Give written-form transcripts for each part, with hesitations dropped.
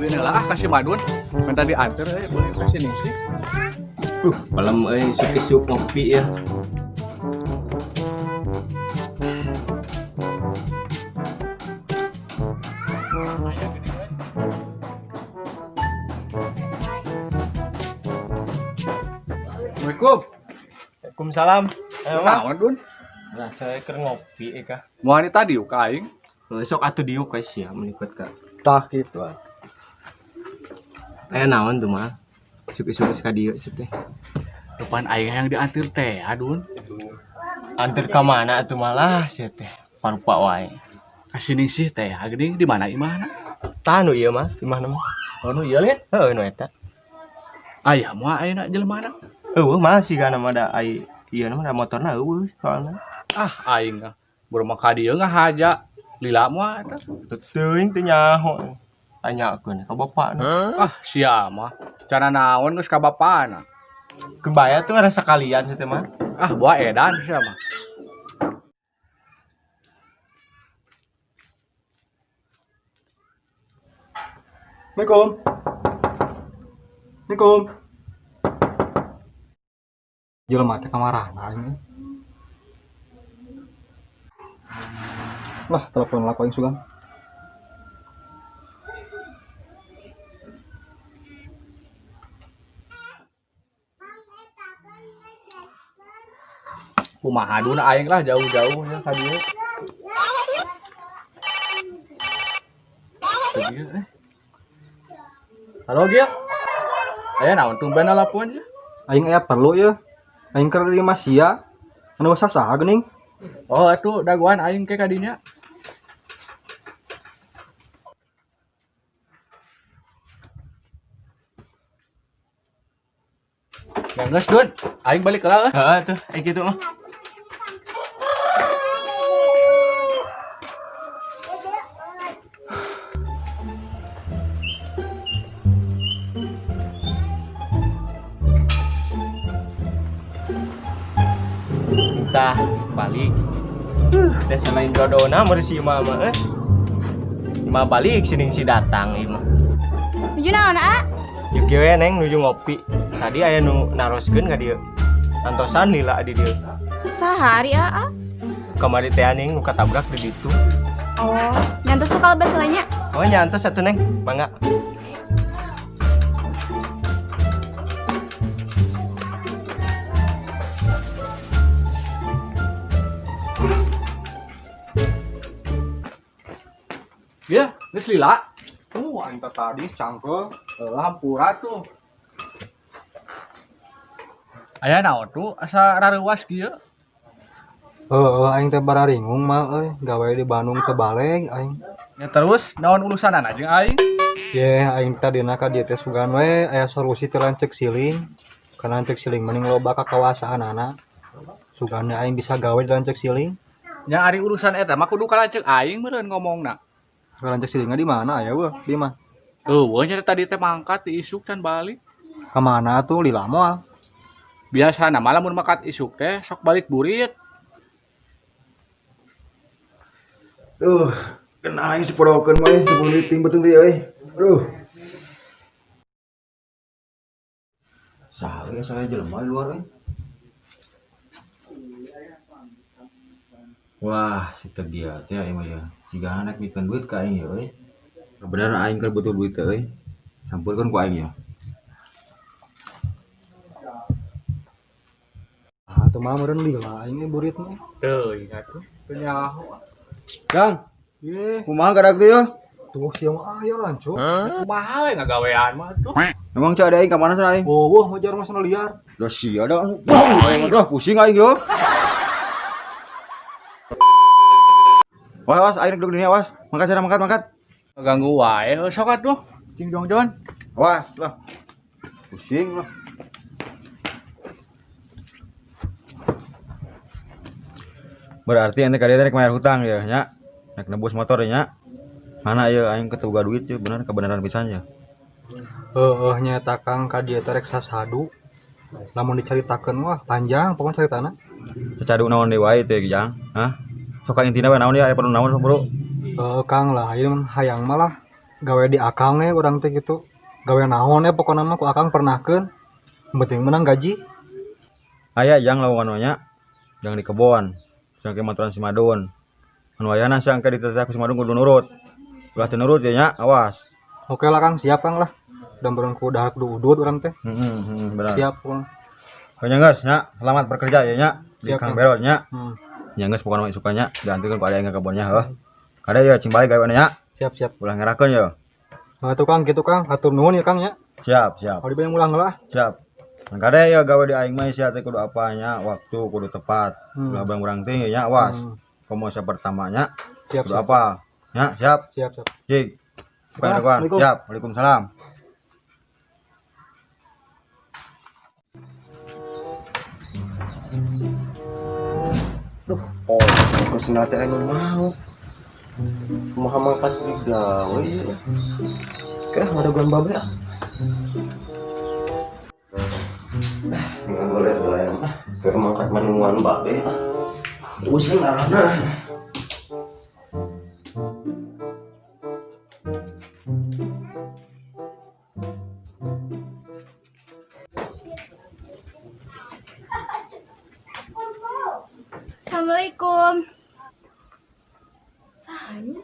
Ini lah kasih madun. Minta diantar boleh kasih nih sih. Malam isuk-isuk ngopi ya. Assalamualaikum. Waalaikumsalam. Naon dun? Nah, saya keur ngopi Kak. Mau ini tadi yuk aing. Sok atuh diuk guys ya menikot Kak. Tah gitu. Naon tuh mah? Isuk-isuk ka dieu teh. Depan aing yang diantar teh, adun. Antar ka mana atuh malah sia teh. Parupa wae. Kasih nih sih teh, geuning di mana imahna? Tah nu ieu mah, di mana mah? Oh nu ieu lihat. Heuh nu eta. Aya mah ayeuna jelemaana. Heuh masih kana mah da ai ieu mah da motorna heuh soalna. Ah aing mah burung ka dieu ngahaja. Lila mah eta. Teuing teu nyaho. Tanyakeun ka bapakna. Ah sia mah. Cara naon geus ka bapana. Kebaya tuh ada sekalian sih mah. Ah buah edan sia mah. Assalamualaikum. Assalamualaikum. Jelema teh kamarana ini. Lah, telepon lah paling sugan. Kumaha dun aing lah jauh-jauh ya ka dieu. Halo Gil. Aya naon tumben nelpon ya? Aing aya perlu ya. Aing keur di Masia. Anu saha geuning? Oh atuh daguan aing ke ka dinya. Ya geus dun, aing balik heula. Heeh tuh, kitu mah. Tah balik. Udah selain dodona meureun si imah mah Imah balik sini si datang imah. Nuju naon, A? Yuk we neng nuju ngopi. Tadi aya nu naroskeun ka dieu. Antosan lila di dieu. Sahari, A? Kamari teh aning nu katabrak di ditu. Oh, nyantos suka lebat selanya. Oh nyantos satu neng, mangga. Ya, geus lila. Aing teh tadi cangkel. Lampura tuh. Aya naon tuh asa rareuwas kieu? Aing teh bararingung mah gawe di Bandung teh baleng aing. Ya terus naon urusanana jeung aing? Ye, aing teh dina ka dieu teh sugan we aya solusi teu lancek siling. Kana lancek siling mending loba ka kawasahanana. Suganna aing bisa gawe di lancek siling. Nya ari urusan eta mah kudu ka lanceuk aing meureun ngomongna. Lancek silingnya di mana aya weh? Di mah. Eueuh nya tadi teh mangkat di isuk can balik. Ka mana tuh lila moal? Biasana mah lamun makat isuk teh sok balik burit. Kena aing seporokeun mah sebelum diting beuteung deui euy. Aduh. Saha ge saya jelema di luar euy. Wah, situ dia teh aing mah ya. Siga anak bikin duit ka aing ya euy. Bener aing keur butuh duit teh euy. Sampurkeun ku aing ya. Ah, tuh mah meureun lila aing burit mah. Teuing atuh teu nyaho. Kang, Ye, kumaha gadak teh ya? tuh siang aya lanco. Kumaha we ngagawean mah tuh. Emang cak ada aing ka mana sana aing? Wah, ngejar mas liar. Dah sia da. Aduh, pusing aing yo. Was, aing duduk di dinya was. Mangkat sana mangkat. Ganggu wae sok atuh. Cing Jongjon. Was, lah. Pusing lah. Berarti ente kadieu teh rek mayar hutang ya nya. Rek nebus motor ya nya. Mana ieu aing ketuga duit ya bener kebenaran pisan ya. Nyata Kang ka dieu teh rek sasadu. Lamun dicaritakeun wah panjang pokoknya caritana. Cacadu naon deui wae teh Jang. Hah? Sok ka intina we naon ya aya perlu naon sok bro. Kang lah ieu mah hayang malah gawe di akang nih urang teh gitu. Gawe naon pokona mah ku akang pernahkeun. Penting menang gaji. Aya jang lowongan nya. Jang di kebon. Sangke maturan si Madun. Anu ayana sangke ditetep si Madun kudu nurut. Ulah teu nurut ya nya, awas. Oke lah Kang, siap Kang lah. Dan berang ku dahar kudu udut urang teh. Benar. Siap Kang. Pokoknya geus nya, selamat bekerja ya nya. Di Siap, Kang Kang. Berol nya. Hmm. Nya geus pokona mah sukanya diantikeun ku aya yang ke kebonnya heuh. Kada ya cing balik gawe nya. Siap. Ulah ngerakeun ya. Nah, tuh Kang, gitu Kang. Hatur nuhun ya Kang ya. Siap. Kalau dibayang ulang lah. Siap. Kada ya gawe di aing mah sia teh kudu apanya, waktu kudu tepat. Ulah barang-barang teh nya awas. Komosa pertamanya Siap. kudu apa? Nya, siap. Siap. Cik. Assalamualaikum. Siap. Waalaikumsalam. Aku senate anu mau. Kumaha mangkat di gawe ya. Kah ngadaguan babe ah. Dengan boleh mah. Keur mangkat manungan babe ah. Usah ngarana. Assalamualaikum. Sahanya?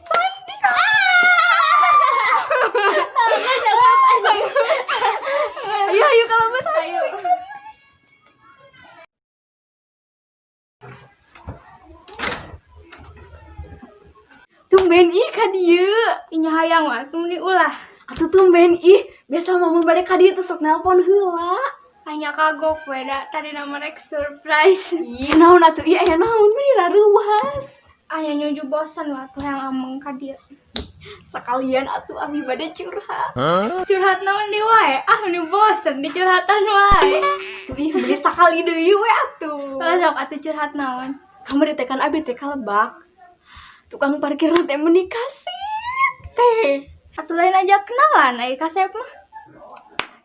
Santi kak. Ayo kalau betul ayo. Tumben ih ka dieu. Inya hayang mah tumben ulah. Atuh tumben ih, biasa momen bade ka dieu teh sok nelpon heula. Hanya kagok we da tadi nama rek surprise. Ih, naon atuh ieu aya naon meni raruas. Aya nyuju bosan waktu yang ameng ka dieu. Sekalian atuh abi bade curhat. Curhat naon di wae? Ah, nu bosen di curhatan wae. Tuh ih bade sakali deui we atuh. Sok atuh curhat naon? Kamu ditekan abi teh ka Lebak. Tukang parkir teh menikah sih teh. Atuh lain aja kenalan aya kasep mah.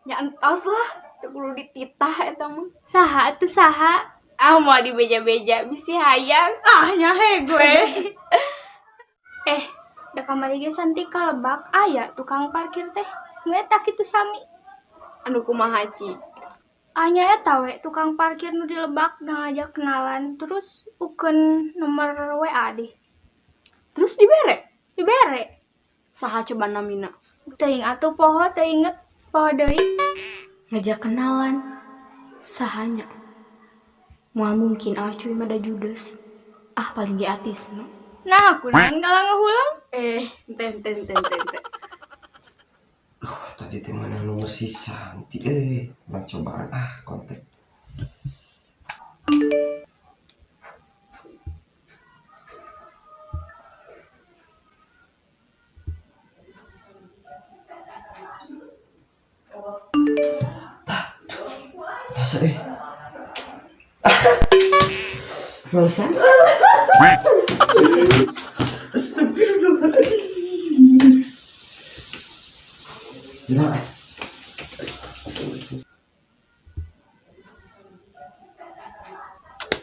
Nya entos lah, teu kudu dititah eta mah. Saha atuh saha? Ah mau dibeja-beja bisi hayang. Ah nya he gue. Da kamari ge Santi ka Lebak aya tukang parkir teh. Nu eta kitu sami. Anu kumaha Ci? Anya eta we tukang parkir nu di Lebak da ngajak kenalan terus ukeun nomor WA deh. Terus dibere. Saha coba namina? Teuing atuh poho teu inget poho deui. Ngajak kenalan. Sahanya? Moal mungkin cuy mah da judes. Ah paling ge atisna. Nah, kunaon kalang ngahulang? Enten. Tadi teh mana nomor si Santi Mang cobaan kontak. Masa malesan. Astagfirullahaladzim. Gimana?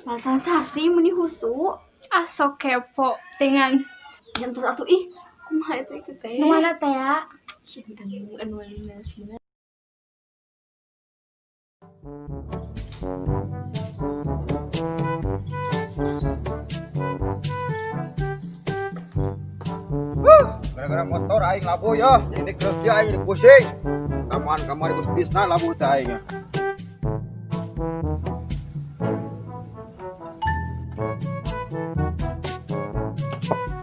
Malesan sasi meni husu. Ah sok kepo dengan Jantos atuh ih kumaha eta itu teh. nu mana teh ya? Anu sebenarnya. Gara-gara motor aing labu ya. Ini kerja aing pusing. Taman kamari geus bisna labu teh aing.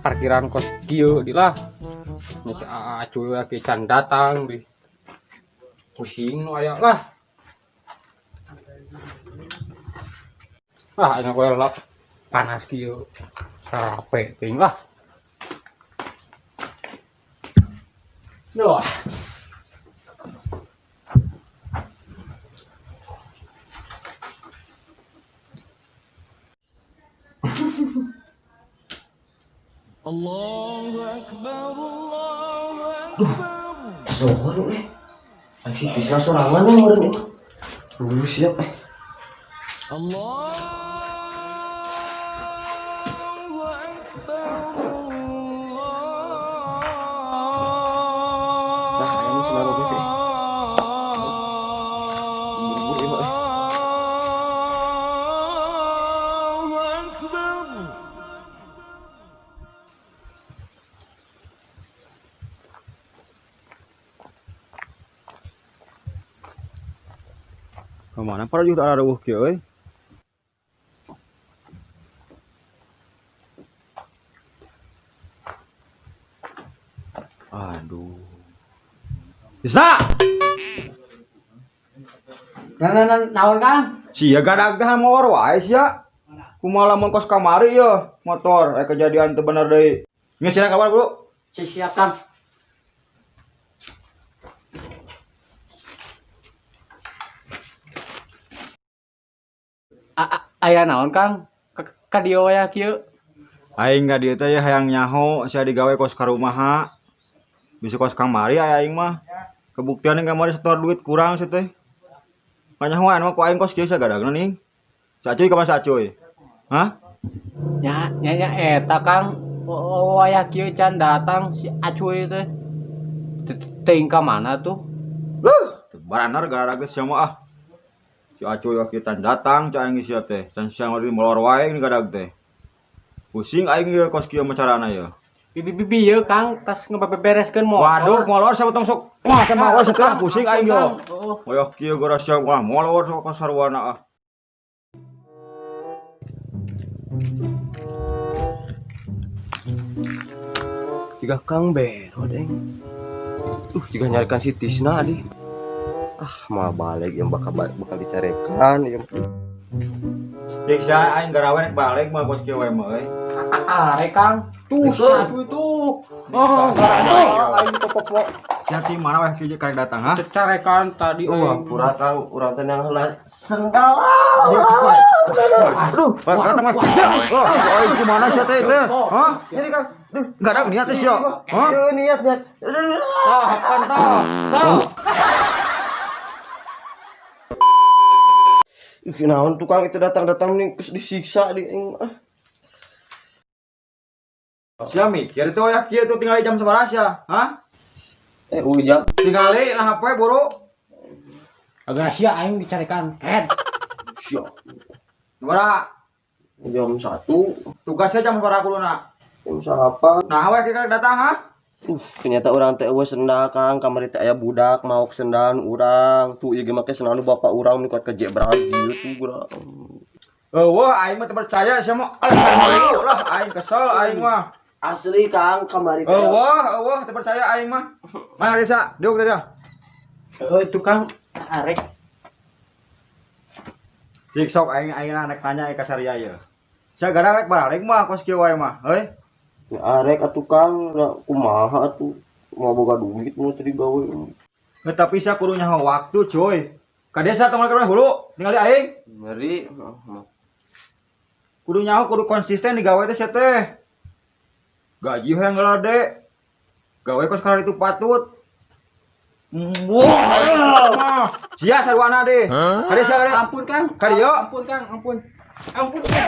Parkiran kos kieu dilah. Nya si acuy we can datang di. Pusing nu aya lah. Ah, aing we lap panas kieu. Rape teuing lah. Duh. Sohor Aing si bisa sorangan meureun ieu. Siap. Nah, ini selalu gitu. Kemana para juga ada kieu euy. Aduh. Bisa. Naon Kang? Sia gadagah motor wae sia. Kumaha lamun kos kamari ya motor kejadian teu bener deui. Geus sira kabar, Bro? Siap Kang. Aya naon Kang? Ka dieu aya kieu. Aing ka dieu teh ya hayang nyaho sia digawe kos ka rumaha. Bisa kos kamari aya aing mah. Kebuktian yang kamari setor duit kurang sih teh. Kanyahoan mah ku aing kos kieu sagadagna ning. Sacuy ka mah sacuy. Hah? Nya eta Kang. Aya kieu can datang si Acuy teh. Teuing ka mana tuh? Baranar gara-gara geus sia mah ah. Si Acuy kieu tan datang ca aing sia teh. Can sia ngari molor wae ning gadag teh. Pusing aing ieu kos kieu mah carana ya. Bibi ieu Kang tas ngebebereskeun motor. Waduh, molor saya potong sok. Wah, teh mah setelah pusing aing yo. Hoyok kieu gara sia mah molor sok sarwana ah. Jika Kang Bero deng. Jika nyarikan si Tisna di. Mah balik yang bakal dicarekan yang. Cek sia aing garawe nek balik mah kos kieu wae mah euy. Are Kang. Tuh Acuy tuh. Aing popo. Sia ti mana wae kieu karek datang ha? Carekan tadi Pura Kang urang teh yang heula sendal. Aduh, cepat. Aduh, datang mah. Oh, aing kumaha sia teh teh? Hah? Ini Kang. Enggak ada niat teh sia. Hah? Niat. Kan tah. Naon tukang itu datang nih terus disiksa di Sia mikir teh ya kieu tuh tinggal jam sabaraha sia? Hah? Ujang Tingali nah HP buru. Agak sia aing dicarekan. siap Sabaraha? jam 1 Tugasnya jam sabaraha kuluna? jam sarapan. Nah, we kira datang ha? Ternyata orang teh eueuh sendal Kang, kamari teh aya budak mau sendalan urang. Tuh ieu ge make sendalan bapak urang nu ka jebrak gitu urang. Eueuh aing mah teu percaya sia mah. Lah aing kesel aing mah. Asli Kang, kamari teh. Eueuh teu percaya aing mah. Mana Desa? Diuk teh dia. Itu Kang arek. Dik sok aing nek tanya ka saria ieu. Sia gara rek balik mah kos kieu wae mah, heuy. Arek atuh Kang, kumaha atuh mau boga duit mau tadi gawe. Tapi sia kudu nyaho waktu cuy. Ka desa tong kana hulu, ningali aing. Ngeri. Kudu nyaho kudu konsisten digawe teh sia teh. Gaji hayang ngarade. Gawe kos kali itu patut. Wah. Sia sarwana deh. Kade sia kade. Ampun Kang. Kade yo. Ampun Kang, ampun.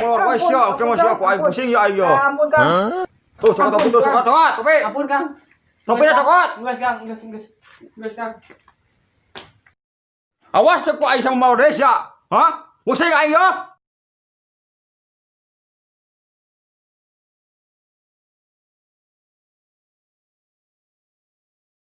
Molor wae sia, oke mah sia ku aing pusing ya aing yo. Ampun Kang. Tuh cokot topi tuh cokot topi. Ampun Kang. Topi dah cokot. Geus Kang, geus Kang. Awas ku aing sama Malaysia. Hah? Pusing aing yo.